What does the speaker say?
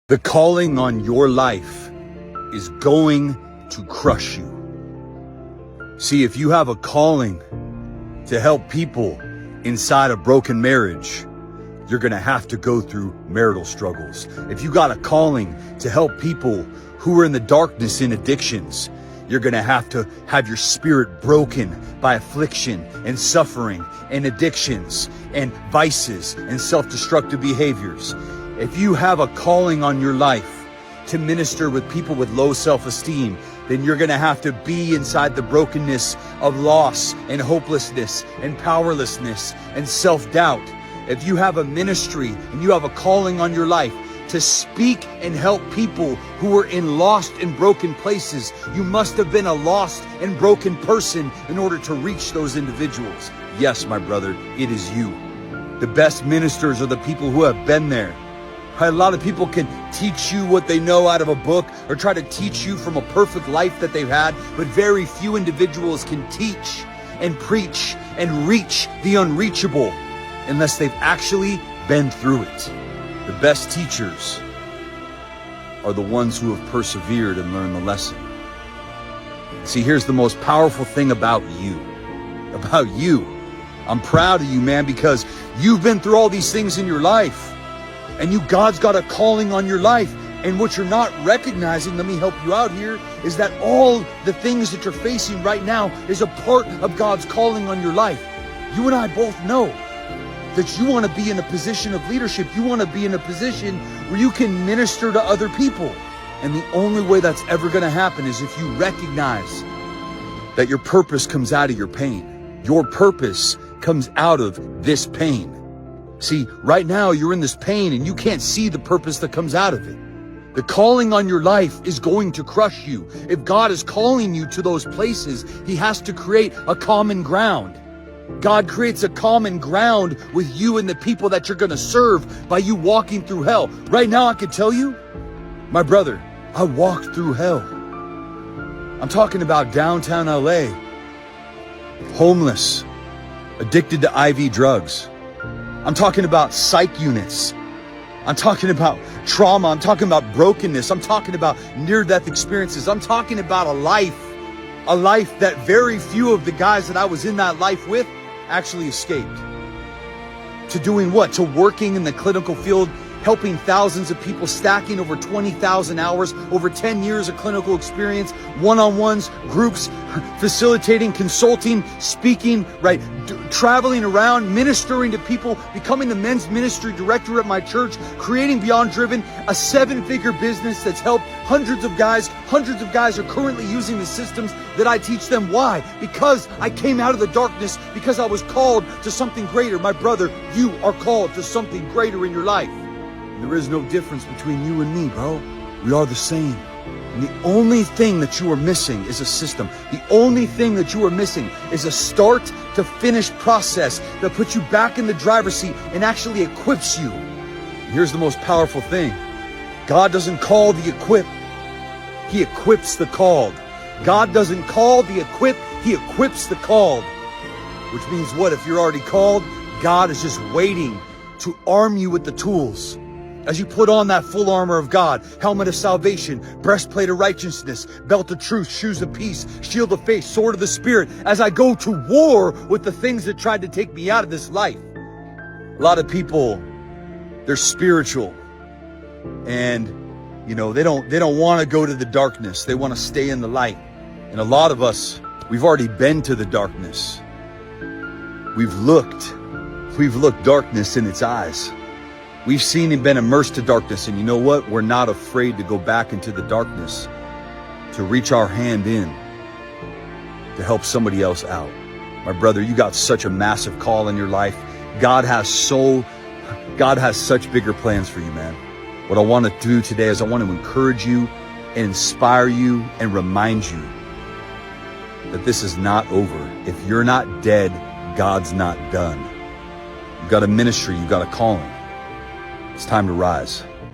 The calling on your life is going to crush you. See, if you have a calling to help people inside a broken marriage, you're gonna have to go through marital struggles. If you got a calling to help people who are in the darkness in addictions, you're gonna have to have your spirit broken by affliction and suffering and addictions and vices and self-destructive behaviors. If you have a calling on your life to minister with people with low self-esteem, then you're gonna have to be inside the brokenness of loss and hopelessness and powerlessness and self-doubt. If you have a ministry and you have a calling on your life to speak and help people who are in lost and broken places, you must have been a lost and broken person in order to reach those individuals. Yes, my brother, it is you. The best ministers are the people who have been there. A lot of people can teach you what they know out of a book or try to teach you from a perfect life that they've had, but very few individuals can teach and preach and reach the unreachable unless they've actually been through it. The best teachers are the ones who have persevered and learned the lesson. See, here's the most powerful thing about you. About you. I'm proud of you, man, because you've been through all these things in your life. And God's got a calling on your life. And what you're not recognizing, let me help you out here, is that all the things that you're facing right now is a part of God's calling on your life. You and I both know that you want to be in a position of leadership. You want to be in a position where you can minister to other people. And the only way that's ever going to happen is if you recognize that your purpose comes out of your pain. Your purpose comes out of this pain. See, right now you're in this pain and you can't see the purpose that comes out of it. The calling on your life is going to crush you. If God is calling you to those places, He has to create a common ground. God creates a common ground with you and the people that you're going to serve by you walking through hell. Right now, I can tell you, my brother, I walked through hell. I'm talking about downtown LA, homeless, addicted to IV drugs. I'm talking about psych units. I'm talking about trauma. I'm talking about brokenness. I'm talking about near-death experiences. I'm talking about a life that very few of the guys that I was in that life with actually escaped. To doing what? To working in the clinical field, helping thousands of people, stacking over 20,000 hours, over 10 years of clinical experience, one-on-ones, groups, facilitating, consulting, speaking, right? Traveling around, ministering to people, becoming the men's ministry director at my church, creating Beyond Driven, a 7-figure business that's helped hundreds of guys. Hundreds of guys are currently using the systems that I teach them. Why? Because I came out of the darkness, because I was called to something greater. My brother, you are called to something greater in your life. There is no difference between you and me, bro. We are the same. And the only thing that you are missing is a system. The only thing that you are missing is a start to finish process that puts you back in the driver's seat and actually equips you. And here's the most powerful thing. God doesn't call the equipped. He equips the called. God doesn't call the equipped. He equips the called. Which means what? If you're already called, God is just waiting to arm you with the tools. As you put on that full armor of God, helmet of salvation, breastplate of righteousness, belt of truth, shoes of peace, shield of faith, sword of the Spirit, as I go to war with the things that tried to take me out of this life. A lot of people, they're spiritual and, they don't want to go to the darkness. They want to stay in the light. And a lot of us, we've already been to the darkness. We've looked darkness in its eyes. We've seen and been immersed to darkness, and you know what? We're not afraid to go back into the darkness, to reach our hand in, to help somebody else out. My brother, you got such a massive call in your life. God has such bigger plans for you, man. What I want to do today is I want to encourage you and inspire you and remind you that this is not over. If you're not dead, God's not done. You've got a ministry, you've got a calling. It's time to rise.